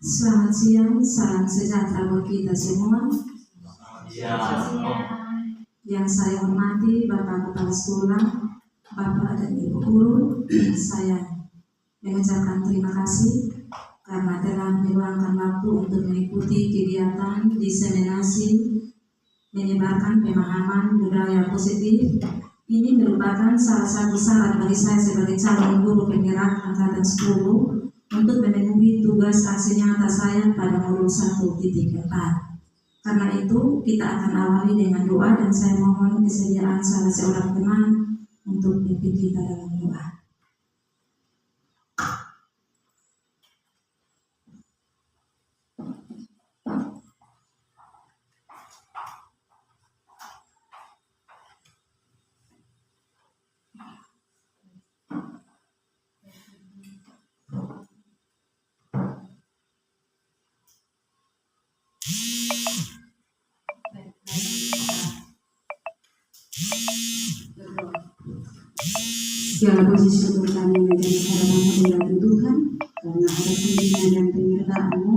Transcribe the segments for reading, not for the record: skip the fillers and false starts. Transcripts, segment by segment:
Selamat siang, salam sejahtera buat kita semua. Yang saya hormati Bapak Kepala Sekolah, Bapak dan Ibu Guru, saya mengucapkan terima kasih karena telah meluangkan waktu untuk mengikuti kegiatan diseminasi menyebarkan pemahaman budaya positif. Ini merupakan salah satu syarat bagi saya sebagai calon guru penggerak angkatan 10 untuk memenuhi tugas aksi nyata saya pada modul 1.4. Karena itu kita akan awali dengan doa dan saya mohon kesediaan salah seorang teman untuk pimpin kita dalam doa. Segala puji syukur kami menjadi hadapan Tuhan, karena ada bimbingan dan penyertaan-Mu,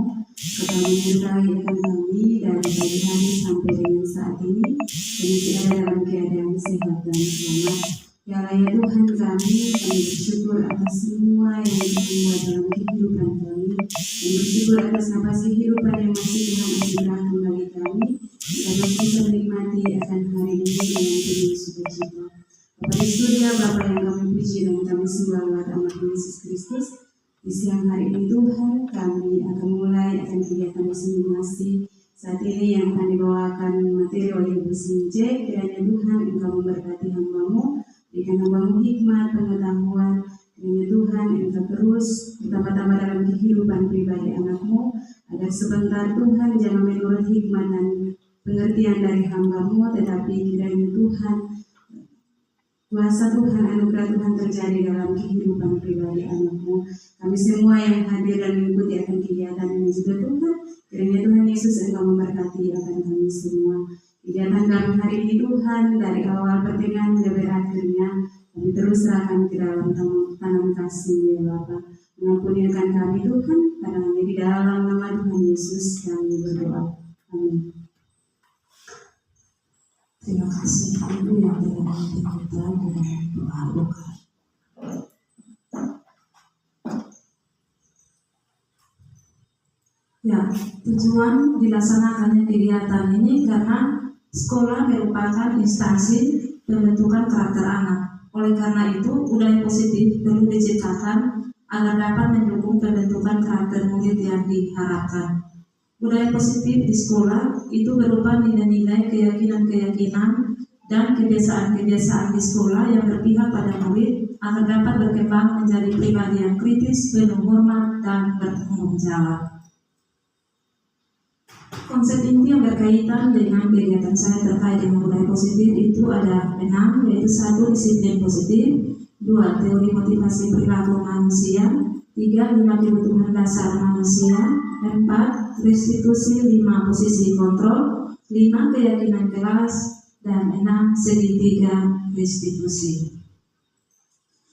Kau menyertai akan kami dari pagi hari sampai dengan saat ini, dan tidak ada dalam keadaan sehat dan selamat. Ya Allah ya Tuhan kami bersyukur atas semua yang Tuhan buat dalam kehidupan kami, dan bersyukur atas nafas kehidupan yang masih Tuhan anugerahkan bagi kami, agar bisa menikmati akan hari ini dengan penuh sukacita. Bapa di surga, Bapa yang kami puji dan kami sembah lewat nama Yesus Kristus, di siang hari ini Tuhan kami akan mulai akan kegiatan diseminasi saat ini yang akan dibawakan materi oleh Ibu Sinje. Kiranya Tuhan Engkau memberkati hamba-Mu, berikan hamba-Mu hikmat, pengetahuan. Kiranya Tuhan Engkau terus bertambah-tambah dalam kehidupan pribadi anak-Mu, agar sebentar Tuhan jangan menurut hikmat dan pengertian dari hamba-Mu, tetapi kiranya Tuhan kuasa Tuhan, anugerah Tuhan terjadi dalam kehidupan pribadi anak-Mu. Kami semua yang hadir dan mengikuti akan kegiatan ini juga Tuhan, kiranya Tuhan Yesus Engkau memberkati akan kami semua. Kegiatan kami hari ini Tuhan, dari awal pertengahan hingga berakhirnya, kami terus serahkan ke dalam tangan kasih ya Bapa. Mengampuni akan kami Tuhan, karena hanya di dalam nama Tuhan Yesus kami berdoa. Amin. Terima kasih Ibu yang telah memimpin kita dengan doa buka. Ya, tujuan dilaksanakannya kegiatan ini karena sekolah merupakan instansi pembentukan karakter anak. Oleh karena itu, budaya positif perlu diciptakan agar dapat mendukung pembentukan karakter murid yang diharapkan. Budaya positif di sekolah itu berupa nilai-nilai, keyakinan-keyakinan, dan kebiasaan-kebiasaan di sekolah yang berpihak pada murid agar dapat berkembang menjadi pribadi yang kritis, penuh hormat, dan bertanggung jawab. Konsep inti yang berkaitan dengan kegiatan saya terkait dengan budaya positif itu ada 6, yaitu 1. Disiplin positif, 2. Teori motivasi perilaku manusia, 3. 5 kebutuhan dasar manusia, 4. Restitusi, 5. Posisi kontrol, 5. Keyakinan kelas, dan 6. Segitiga restitusi.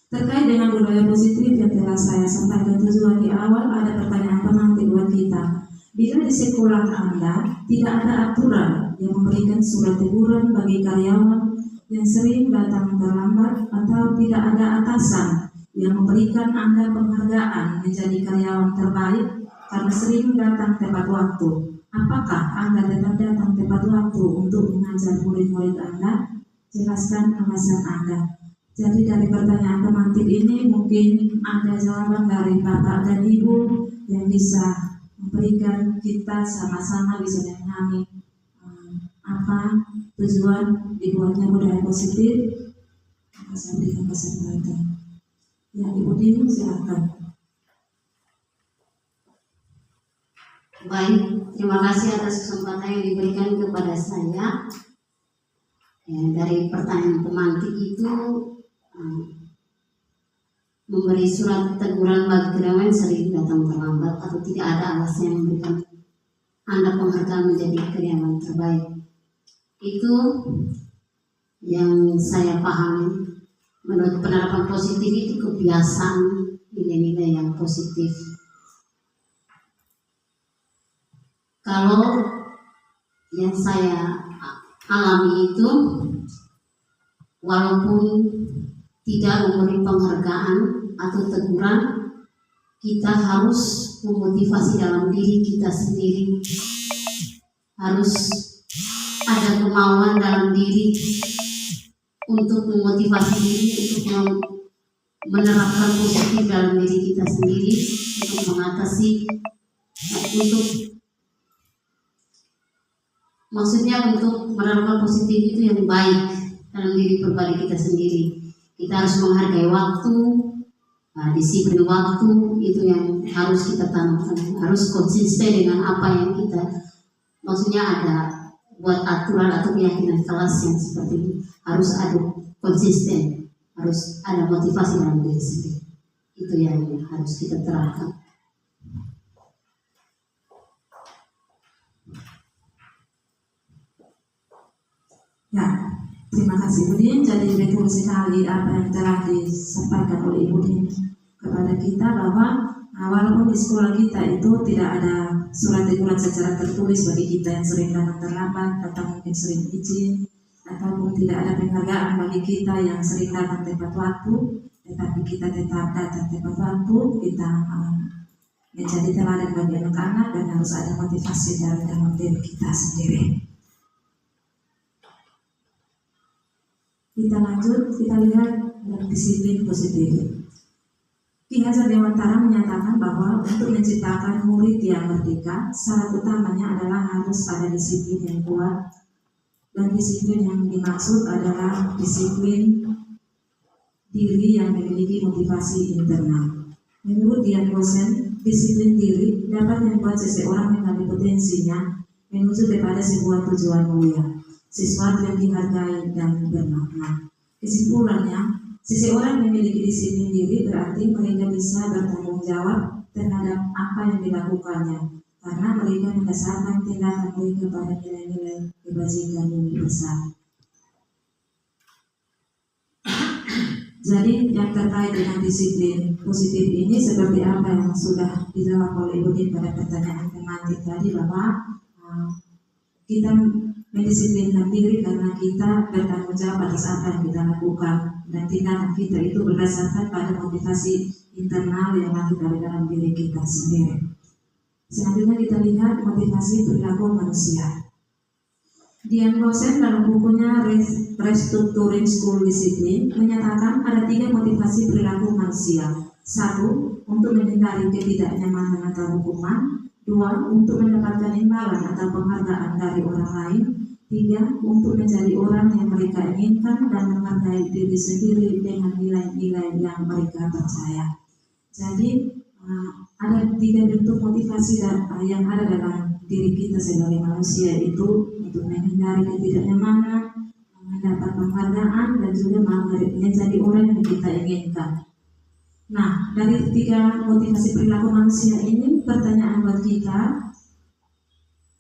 Terkait dengan budaya positif yang telah saya sampaikan tujuan di awal, ada pertanyaan penanti buat kita. Bila di sekolah Anda tidak ada aturan yang memberikan surat teguran bagi karyawan yang sering datang terlambat, atau tidak ada atasan yang memberikan Anda penghargaan menjadi karyawan terbaik karena sering datang tepat waktu, apakah Anda tetap datang tepat waktu untuk mengajar murid-murid Anda? Jelaskan alasan Anda. Jadi dari pertanyaan pemantik ini mungkin ada jawaban dari Bapak dan Ibu yang bisa memberikan kita sama-sama bisa memahami apa tujuan dibuatnya budaya positif. Saya berikan kesempatan. Ya, Ibu Dini silakan. Baik, terima kasih atas kesempatan yang diberikan kepada saya. Dari pertanyaan pemantik itu, memberi surat teguran bagi karyawan sering datang terlambat atau tidak ada alasan yang memberikan Anda penghargaan menjadi karyawan terbaik. Itu yang saya pahami. Menurut penerapan positif itu kebiasaan di nilai-nilai yang positif. Kalau yang saya alami itu, walaupun tidak memberi penghargaan atau teguran, kita harus memotivasi dalam diri kita sendiri, harus ada kemauan dalam diri untuk memotivasi diri untuk menerapkan positif dalam diri kita sendiri, untuk mengatasi, untuk maksudnya untuk menerapkan positif itu yang baik dalam diri pribadi kita sendiri. Kita harus menghargai waktu, disiplin waktu itu yang harus kita tanamkan, harus konsisten dengan apa yang kita, maksudnya ada buat aturan atau keyakinan kelas yang seperti ini, harus ada konsisten, harus ada motivasi dalam diri sendiri. Itu yang harus kita terapkan. Ya, terima kasih Ibu Din. Jadi betul sekali apa yang telah disampaikan oleh Ibu Din kepada kita, bahwa walaupun di sekolah kita itu tidak ada surat teguran secara tertulis bagi kita yang sering datang terlambat atau mungkin sering izin, ataupun tidak ada penghargaan bagi kita yang sering datang tepat waktu, tetapi kita tetap datang tepat waktu, kita menjadi teladan bagi anak-anak, dan harus ada motivasi dari dalam diri kita sendiri. Kita lanjut, kita lihat disiplin positif. Ki Hajar Dewantara menyatakan bahwa untuk menciptakan murid yang merdeka, syarat utamanya adalah harus ada disiplin yang kuat, dan disiplin yang dimaksud adalah disiplin diri yang memiliki motivasi internal. Menurut Dian Gosen, disiplin diri dapat membuat seseorang mengambil potensinya menuju kepada sebuah tujuan mulia, sesuatu yang dihargai dan bermakna. Kesimpulannya, seseorang memiliki disiplin diri berarti mereka bisa bertanggung jawab terhadap apa yang dilakukannya, karena mereka mendasarkan tindakan mereka pada nilai-nilai kebajikan yang besar. Jadi yang terkait dengan disiplin positif ini seperti apa yang sudah dijawab oleh Ibu Din pada pertanyaan teman tadi, bahwa kita mendisiplinkan diri karena kita bertanggung jawab atas apa yang kita lakukan, dan tindakan kita itu berdasarkan pada motivasi internal yang lahir dari dalam diri kita sendiri. Selanjutnya kita lihat motivasi perilaku manusia. Dian Gosen dalam bukunya Restructuring School Discipline menyatakan ada 3 motivasi perilaku manusia. 1. Untuk menghindari ketidaknyamanan atau hukuman. 2. Untuk mendapatkan imbalan atau penghargaan dari orang lain. 3. Untuk menjadi orang yang mereka inginkan dan menghargai diri sendiri dengan nilai-nilai yang mereka percaya. Jadi ada 3 bentuk motivasi yang ada dalam diri kita sebagai manusia, itu untuk menghindari ketidaknyamanan, mendapat penghargaan, dan juga menjadi orang yang kita inginkan. Nah, dari 3 motivasi perilaku manusia ini, pertanyaan buat kita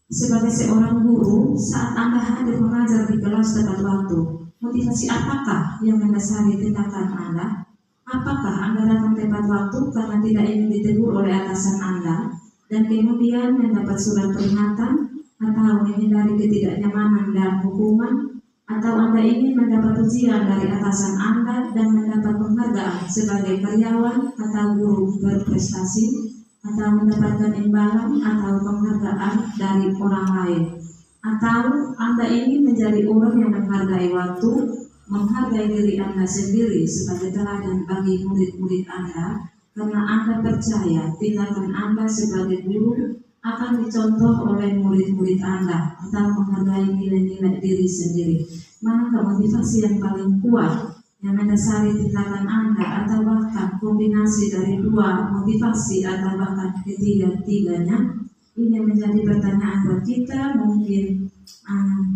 sebagai seorang guru, saat Anda hadir mengajar di kelas tepat waktu, motivasi apakah yang mendasari tindakan Anda? Apakah Anda datang tepat waktu karena tidak ingin ditegur oleh atasan Anda dan kemudian mendapat surat peringatan, atau menghindari ketidaknyamanan dan hukuman, atau Anda ingin mendapat ujian dari atasan Anda dan mendapat penghargaan sebagai karyawan atau guru berprestasi, atau mendapatkan imbalan atau penghargaan dari orang lain, atau Anda ingin menjadi orang yang menghargai waktu, menghargai diri Anda sendiri sebagai teladan bagi murid-murid Anda, karena Anda percaya tindakan Anda sebagai guru akan dicontoh oleh murid-murid Anda, atau menghargai nilai-nilai diri sendiri. Manakah motivasi yang paling kuat yang mendasari tindakan Anda, atau bahkan kombinasi dari 2 motivasi atau bahkan ketiga-tiganya? Ini menjadi pertanyaan buat kita. Mungkin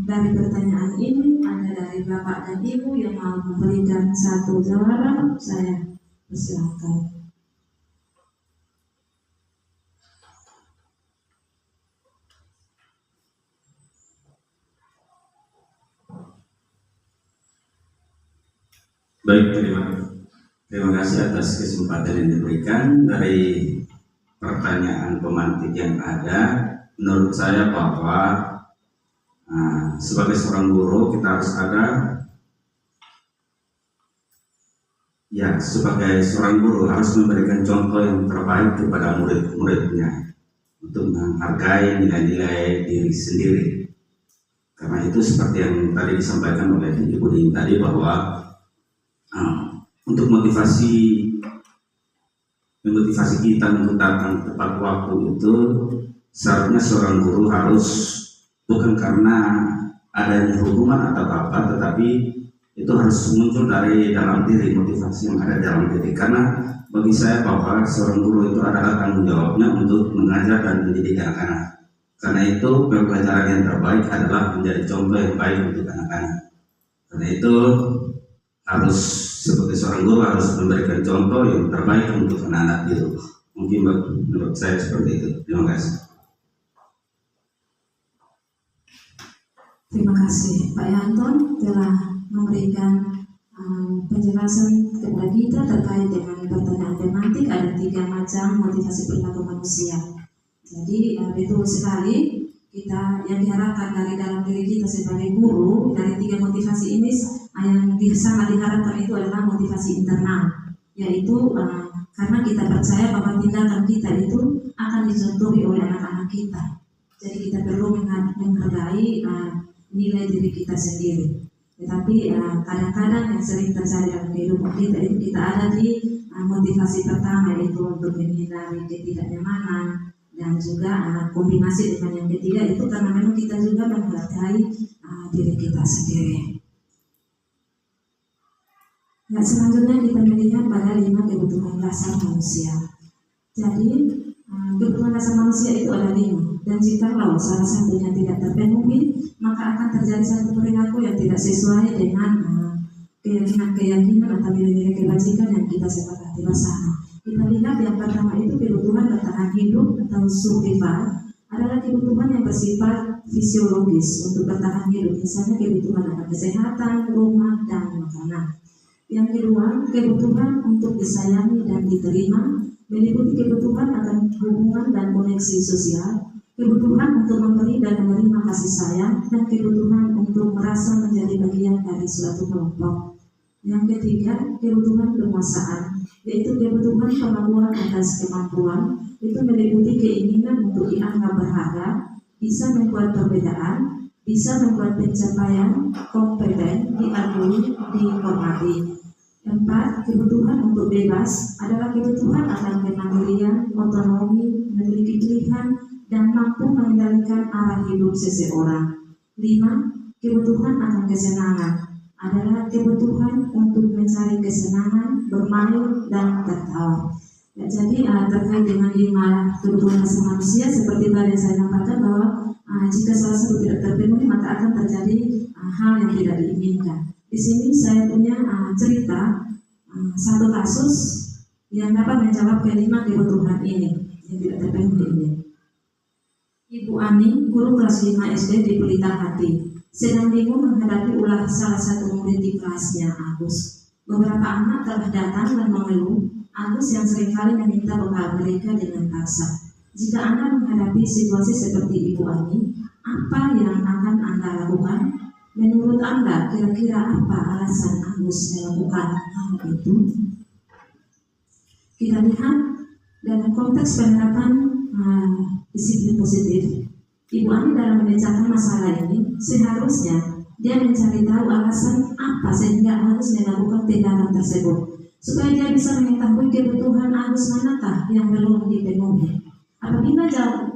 dari pertanyaan ini ada dari Bapak dan Ibu yang mau memberikan satu jawaban, saya persilakan. Baik, terima kasih. Terima kasih atas kesempatan yang diberikan. Dari pertanyaan pemantik yang ada, menurut saya bahwa sebagai seorang guru kita harus ada, ya sebagai seorang guru harus memberikan contoh yang terbaik kepada murid-muridnya untuk menghargai nilai-nilai diri sendiri. Karena itu seperti yang tadi disampaikan oleh Ibu Din tadi bahwa untuk motivasi kita untuk datang tepat waktu itu seharusnya seorang guru harus bukan karena adanya hukuman atau apa, tetapi itu harus muncul dari dalam diri, motivasi yang ada dalam diri. Karena bagi saya bahwa seorang guru itu adalah tanggung jawabnya untuk mengajar dan mendidik anak-anak. Karena itu pembelajaran yang terbaik adalah menjadi contoh yang baik untuk anak-anak. Karena itu harus sebagai seorang guru harus memberikan contoh yang terbaik untuk anak-anak itu. Mungkin menurut saya seperti itu. Terima kasih. Terima kasih Pak Yanton telah memberikan penjelasan kepada kita terkait dengan pertanyaan tematik. Ada 3 macam motivasi perilaku manusia. Jadi betul sekali kita yang diharapkan dari dalam diri kita sebagai guru dari 3 motivasi ini yang sangat diharapkan itu adalah motivasi internal, yaitu karena kita percaya bahwa tindakan kita itu akan dicontohi oleh anak-anak kita. Jadi kita perlu menghargai nilai diri kita sendiri. Tetapi kadang-kadang yang sering terjadi dalam kehidupan kita itu kita ada di motivasi pertama, yaitu untuk menghindari ketidaknyamanan, dan juga kombinasi dengan yang ketiga itu karena memang kita juga menghargai diri kita sendiri. Nah, selanjutnya kita melihat pada 5 kebutuhan dasar manusia. Jadi kebutuhan dasar manusia itu ada 5, dan jikalau salah satunya tidak terpenuhi, maka akan terjadi satu perilaku yang tidak sesuai dengan keyakinan atau nilai-nilai kebajikan yang kita sepakati bersama. Kita lihat yang pertama itu kebutuhan bertahan hidup atau survival adalah kebutuhan yang bersifat fisiologis untuk bertahan hidup. Misalnya kebutuhan akan kesehatan, rumah, dan makanan. Yang kedua, kebutuhan untuk disayangi dan diterima meliputi kebutuhan akan hubungan dan koneksi sosial, kebutuhan untuk memberi dan menerima kasih sayang, dan kebutuhan untuk merasa menjadi bagian dari suatu kelompok. Yang ketiga, kebutuhan penguasaan, yaitu kebutuhan pengakuan atas kemampuan. Itu meliputi keinginan untuk dianggap berharga, bisa membuat perbedaan, bisa membuat pencapaian, kompeten, diakui, dihormati. 4. Kebutuhan untuk bebas adalah kebutuhan akan kemandirian, otonomi, memiliki pilihan, dan mampu mengendalikan arah hidup seseorang. 5. Kebutuhan akan kesenangan adalah kebutuhan untuk mencari kesenangan, bermain, dan tertawa. Ya, jadi terkait dengan 5 kebutuhan dasar manusia, seperti tadi saya sampaikan bahwa jika salah satu tidak terpenuhi maka akan terjadi hal yang tidak diinginkan. Di sini saya punya cerita satu kasus yang dapat menjawab kelima kebutuhan ini yang tidak terpenuhi ini. Ibu Ani, guru kelas 5 SD di Pelita Hati, sedang bingung menghadapi ulah salah satu murid di kelasnya, Agus. Beberapa anak telah datang dan mengeluh Agus yang seringkali meminta bekal mereka dengan paksa. Jika Anda menghadapi situasi seperti Ibu Ani, apa yang akan Anda lakukan? Menurut Anda, kira-kira apa alasan Agus melakukan hal itu? Kita lihat dalam konteks penerapan disiplin positif. Ibu Ani dalam memecahkan masalah ini seharusnya dia mencari tahu alasan apa sehingga Agus melakukan tindakan tersebut, supaya dia bisa mengetahui kebutuhan Agus manakah yang belum dipenuhi. Apabila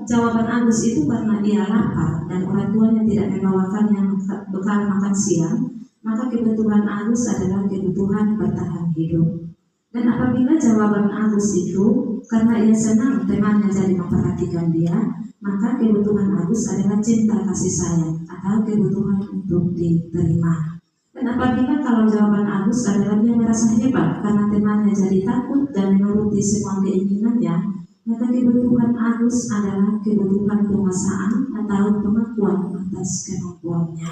jawaban Agus itu karena dia lapar dan orang tuanya tidak membawakannya bekal makan siang, maka kebutuhan Agus adalah kebutuhan bertahan hidup. Dan apabila jawaban Agus itu karena ia senang temannya jadi memperhatikan dia, maka kebutuhan Agus adalah cinta kasih sayang atau kebutuhan untuk diterima. Dan apabila kalau jawaban Agus adalah dia merasa hebat karena temannya jadi takut dan menuruti semua keinginannya, maka kebutuhan Agus adalah kebutuhan penguasaan atau pengakuan atas kemampuannya.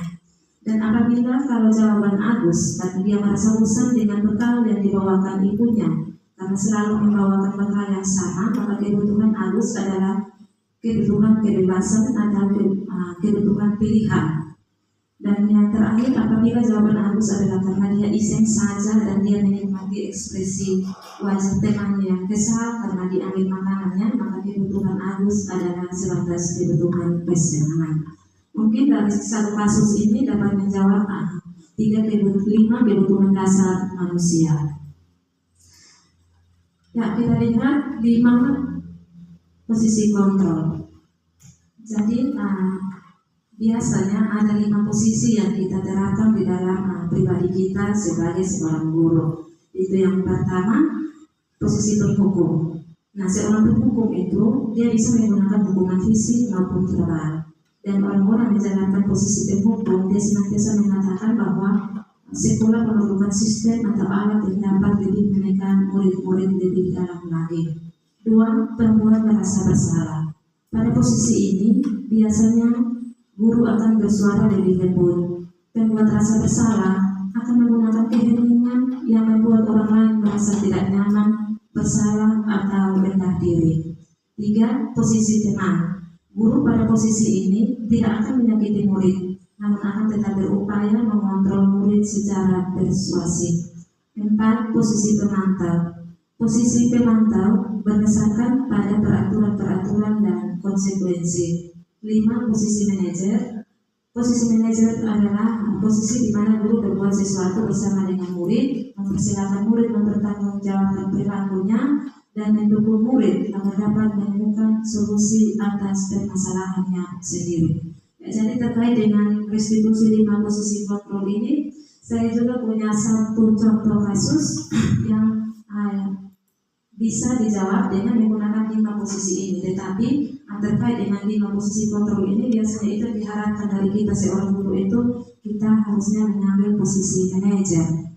Dan apabila kalau jawaban Agus karena dia merasa bosan dengan bekal yang dibawakan ibunya karena selalu membawakan bekal yang sama, maka kebutuhan Agus adalah kebutuhan kebebasan atau kebutuhan pilihan. Dan yang terakhir, apabila jawaban Agus adalah karena dia iseng saja dan dia menikmati ekspresi wajah temannya yang kesal karena diambil makanannya, maka kebutuhan Agus adalah sebatas kebutuhan kesenangan. Mungkin dari satu kasus ini dapat menjawab 5 kebutuhan dasar manusia. Ya, kita lihat 5 posisi kontrol. Jadi biasanya ada 5 posisi yang kita terapkan di dalam pribadi kita sebagai seorang guru. Itu yang pertama, posisi penghukum. Nah, seorang penghukum itu dia bisa menggunakan hukuman fisik maupun verbal. Dan orang-orang menjalankan posisi penghukum, dia senantiasa mengatakan bahwa sekolah memerlukan sistem atau alat yang dapat lebih menekan murid-murid lebih dalam lagi. 2. Pembuat merasa bersalah. Pada posisi ini, biasanya guru akan bersuara lebih lembut. Pembuat rasa bersalah akan menggunakan keheningan yang membuat orang lain merasa tidak nyaman, bersalah, atau rendah diri. 3. Posisi teman. Guru pada posisi ini tidak akan menyakiti murid, namun akan tetap berupaya mengontrol murid secara persuasif. 4. Posisi pemantau. Posisi pemantau berdasarkan pada peraturan-peraturan dan konsekuensi. 5. Posisi manajer. Posisi manajer adalah posisi di mana guru berbuat sesuatu bersama dengan murid, mempersilahkan murid mempertanggungjawabkan perilakunya, dan mendukung murid agar dapat menemukan solusi atas permasalahannya sendiri. Ya, jadi terkait dengan restitusi 5 posisi kontrol ini, saya juga punya satu contoh kasus yang bisa dijawab dengan menggunakan 5 posisi ini. Tetapi terkait dengan 5 posisi kontrol ini, biasanya itu diharapkan dari kita seorang guru itu kita harusnya mengambil posisi manajer.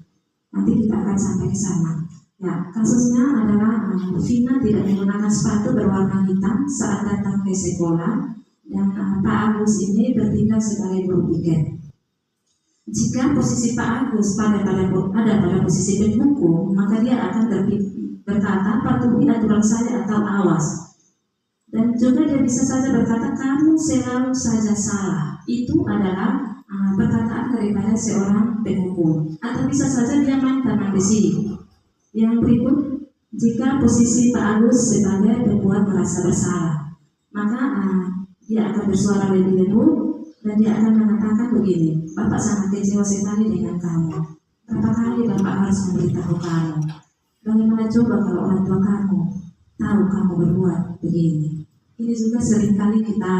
Nanti kita akan sampai ke sana. Ya, kasusnya adalah Vina tidak menggunakan sepatu berwarna hitam saat datang ke sekolah, dan Pak Agus ini bertindak sebagai guru piket. Jika posisi Pak Agus ada pada posisi penghukum, maka dia akan berkata patuhi aturan saya atau awas. Dan juga dia bisa saja berkata kamu selalu saja salah. Itu adalah perkataan daripada seorang penghukum. Atau bisa saja dia main tangan di sini. Yang berikut, jika posisi Pak Agus sebagai pembuat merasa bersalah, maka dia akan bersuara lebih lembut dan dia akan mengatakan begini, Bapak sangat kecewa sekali dengan kamu. Berapa kali Bapak harus memberitahu kamu? Bagaimana coba kalau orang tua kamu tahu kamu berbuat begini? Ini juga seringkali kita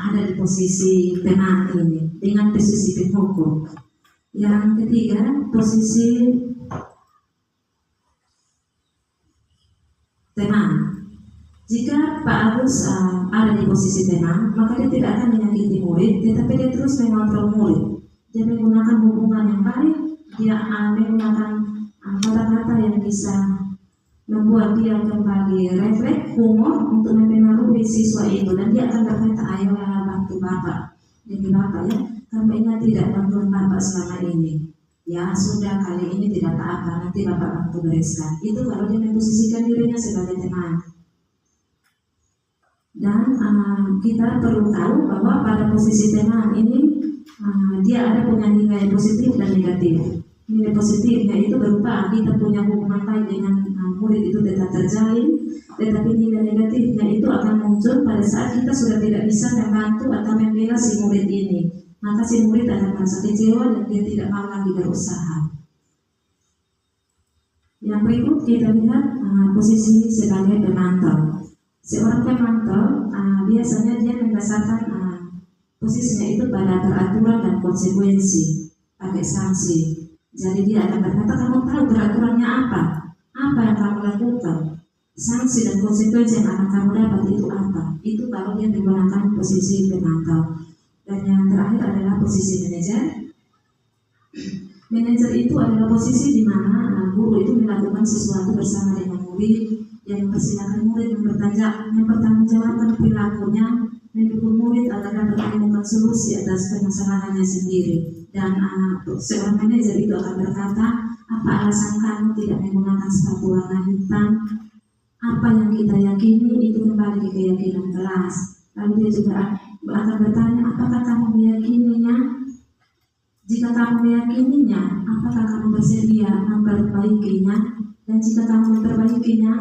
ada di posisi teman ini dengan posisi penghukum. Yang ketiga, posisi teman. Jika Pak Agus ada di posisi teman, maka dia tidak akan menyakiti murid, tetapi dia terus mengontrol murid. Dia menggunakan hubungan yang baik, dia menggunakan kata-kata yang bisa membuat dia kembali refleks, humor untuk mempengaruhi siswa itu, dan dia akan berkata, ayolah bantu Bapak. Jadi Bapak ya, kamu ingat tidak bantuan Bapak selama ini? Ya sudah, kali ini tidak apa-apa, nanti Bapak bantu bereskan. Itu kalau dia memposisikan dirinya sebagai teman. Dan kita perlu tahu bahwa pada posisi teman ini dia ada punya nilai positif dan negatif. Nilai positifnya itu berupa kita punya hubungan baik dengan murid itu tetap terjalin, tetapi nilai negatifnya itu akan muncul pada saat kita sudah tidak bisa membantu atau membela si murid ini. Maka si murid akan merasa kecewa dan dia tidak mau lagi berusaha. Yang berikut kita lihat posisi sebagai pemantau. Seorang pemantau biasanya dia mendasarkan posisinya itu pada peraturan dan konsekuensi, pakai sanksi. Jadi dia akan berkata, kamu tahu peraturannya apa? Apa yang kamu lakukan? Sanksi dan konsekuensi yang akan kamu dapat itu apa? Itu kalau dia menggunakan posisi pemantau. Dan yang terakhir adalah posisi manajer. Manajer itu adalah posisi di mana guru itu melakukan sesuatu bersama dengan murid, yang mempersilahkan murid mempertanggungjawabkan perilakunya, mendukung murid agar dapat menemukan solusi atas permasalahannya sendiri. dan seorang manajer itu akan berkata, apa alasan kamu tidak menggunakan sepatu warna hitam? Apa yang kita yakini itu kembali ke keyakinan kelas. Lalu dia juga akan bertanya, apakah kamu meyakininya? Jika kamu meyakininya, apakah kamu bersedia memperbaikinya? Dan jika kamu memperbaikinya,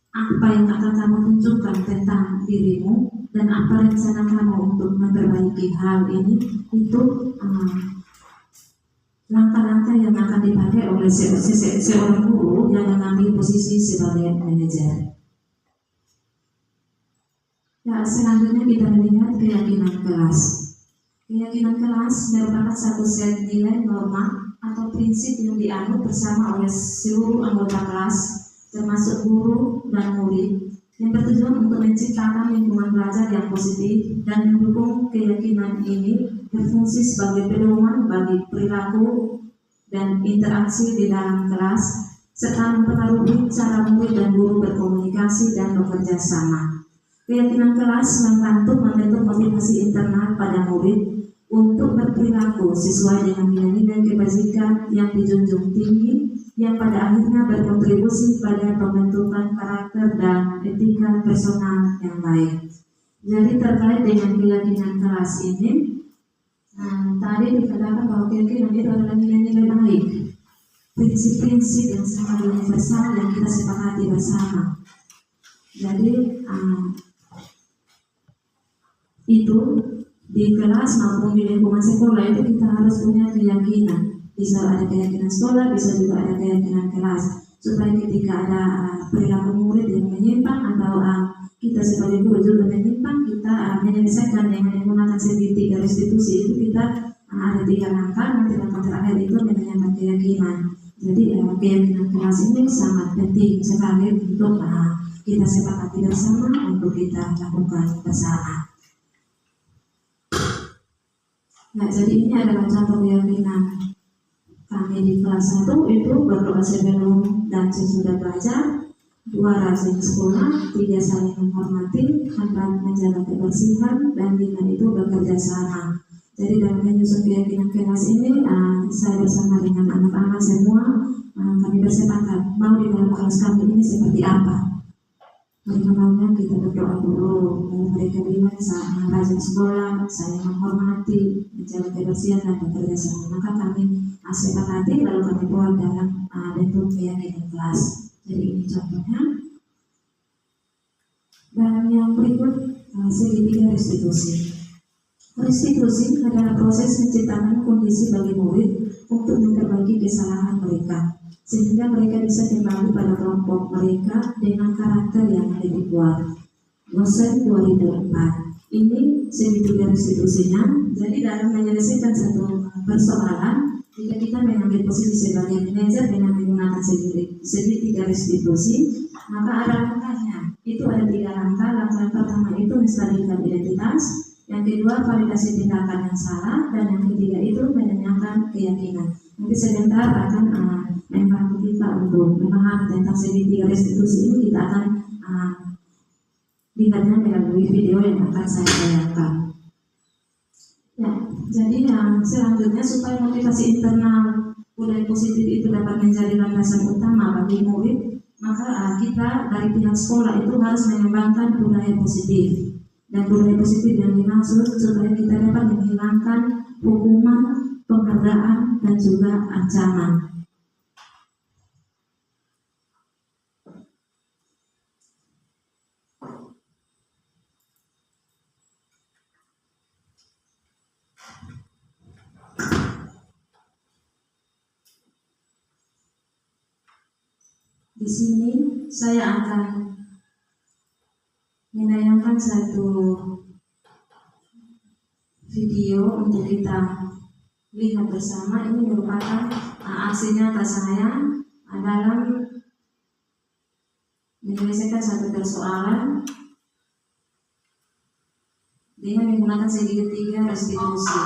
apa yang akan kamu tunjukkan tentang dirimu dan apa rencana kamu untuk memperbaiki hal ini? Itu langkah-langkah yang akan dipakai oleh seorang guru yang mengambil posisi sebagai manajer. Ya, selanjutnya kita melihat keyakinan kelas. Keyakinan kelas merupakan satu set nilai norma atau prinsip yang dianut bersama oleh seluruh anggota kelas, termasuk guru dan murid, yang bertujuan untuk menciptakan lingkungan belajar yang positif dan mendukung keyakinan ini berfungsi sebagai pedoman bagi perilaku dan interaksi di dalam kelas, serta mempengaruhi cara murid dan guru berkomunikasi dan bekerja sama. Keyakinan kelas membentuk motivasi internal pada murid untuk berperilaku sesuai dengan nilai-nilai kebajikan yang dijunjung tinggi, yang pada akhirnya berkontribusi pada pembentukan karakter dan etika personal yang baik. Jadi terkait dengan keyakinan kelas ini, tadi dikatakan bahwa keyakinan itu adalah nilai-nilai baik, prinsip-prinsip yang sangat universal yang kita sepakati bersama. Jadi itu di kelas maupun di lingkungan sekolah itu kita harus punya keyakinan. Bisa ada keyakinan sekolah, bisa juga ada keyakinan kelas, supaya ketika ada perilaku murid yang menyimpang atau kita sebagai guru juga menyimpang, kita menyelesaikan dengan menggunakan segitiga restitusi itu. Kita ada 3 langkah, nanti langkah terakhir itu menanyakan keyakinan. Jadi keyakinan kelas ini sangat penting sekali untuk kita sepakati bersama, untuk kita lakukan bersama. Nah, jadi ini adalah contoh keyakinan kami di kelas 1 itu berdoa sebelum dan sesudah belajar, 2 rajin sekolah, 3 saling menghormati, 4 menjaga kebersihan, dan 5 itu bekerja sama. Jadi dalam menyusun keyakinan kelas ini, saya bersama dengan anak-anak semua, kami bersepakat mau di dalam kelas kami ini seperti apa. Mereka maunya kita berdoa dulu, mereka bilang rajin sekolah, saya menghormati, menjaga kebersihan dan bekerja sama. Maka kami sepakati lalu kami buat dalam bentuk keyakinan kelas. Jadi ini contohnya. Dan yang berikut segitiga restitusi. Restitusi adalah proses menciptakan kondisi bagi murid untuk memperbaiki kesalahan mereka, sehingga mereka bisa kembali pada kelompok mereka dengan karakter yang lebih kuat. Dosen 2004. Ini segitiga restitusinya. Jadi dalam menyelesaikan satu persoalan, jika kita mengambil posisi sebagai manajer dengan menggunakan segitiga restitusi, maka ada langkahnya. Itu ada 3 langkah. Langkah pertama itu menstabilkan identitas, yang kedua validasi tindakan yang salah, dan yang ketiga itu menanyakan keyakinan. Nanti sebentar akan membantu kita untuk memahami tentang segitiga restitusi ini. Kita akan lihatnya melalui video yang akan saya tayangkan. Ya, jadi yang selanjutnya supaya motivasi internal budaya positif itu dapat menjadi landasan utama bagi murid, maka kita dari pihak sekolah itu harus mengembangkan budaya positif. Dan budaya positif yang dimaksud supaya kita dapat menghilangkan hukuman, penghargaan, dan juga ancaman. Di sini saya akan menayangkan satu video untuk kita lihat bersama. Ini merupakan aksi nyata saya dalam menyelesaikan satu persoalan dengan menggunakan segitiga restitusi.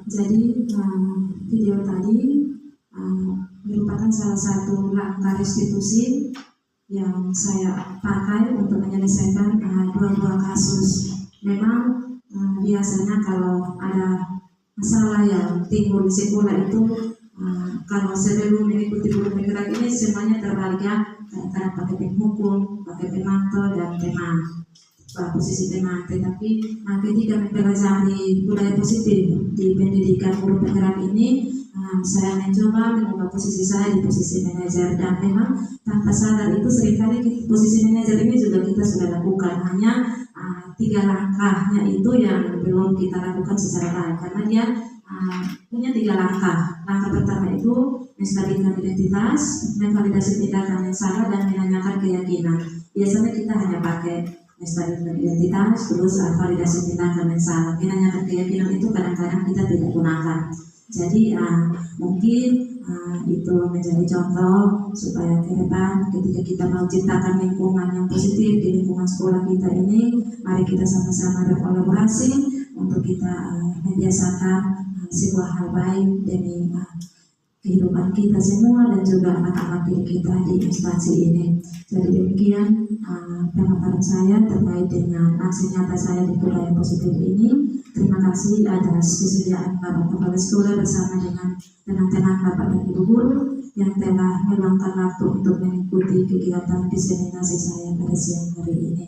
Jadi video tadi merupakan salah satu langkah restitusi yang saya pakai untuk menyelesaikan dua buah kasus. Memang biasanya kalau ada masalah yang timbul di sekolah itu kalau sebelum mengikuti guru penggerak ini semuanya terbalik ya, kadang pakai penghukum, pakai pemantau dan teman. Posisi teman, tetapi ketika mempelajari budaya positif di pendidikan guru penggerak ini, saya mencoba mengubah posisi saya di posisi manajer, dan memang tanpa sadar itu seringkali posisi manajer ini juga kita sudah lakukan, hanya 3 langkahnya itu yang belum kita lakukan secara baik karena dia punya 3 langkah. Langkah pertama itu menstabilkan identitas, memvalidasi tindakan yang salah, dan menanyakan keyakinan. Biasanya kita hanya pakai menstabilkan identitas, terus validasi tindakan yang salah. Menanyakan keyakinan itu kadang-kadang kita tidak gunakan. Jadi mungkin itu menjadi contoh supaya ke depan ketika kita mau ciptakan lingkungan yang positif di lingkungan sekolah kita ini, mari kita sama-sama berkolaborasi untuk kita membiasakan sebuah hal baik demi kehidupan kita semua dan juga anak-anak kita di instansi ini. Jadi demikian pemaparan saya terkait dengan aksi nyata saya di budaya positif ini. Terima kasih atas kesediaan Bapak Kepala Sekolah bersama dengan teman-teman Bapak dan Ibu Guru yang telah meluangkan waktu untuk mengikuti kegiatan diseminasi saya pada siang hari ini.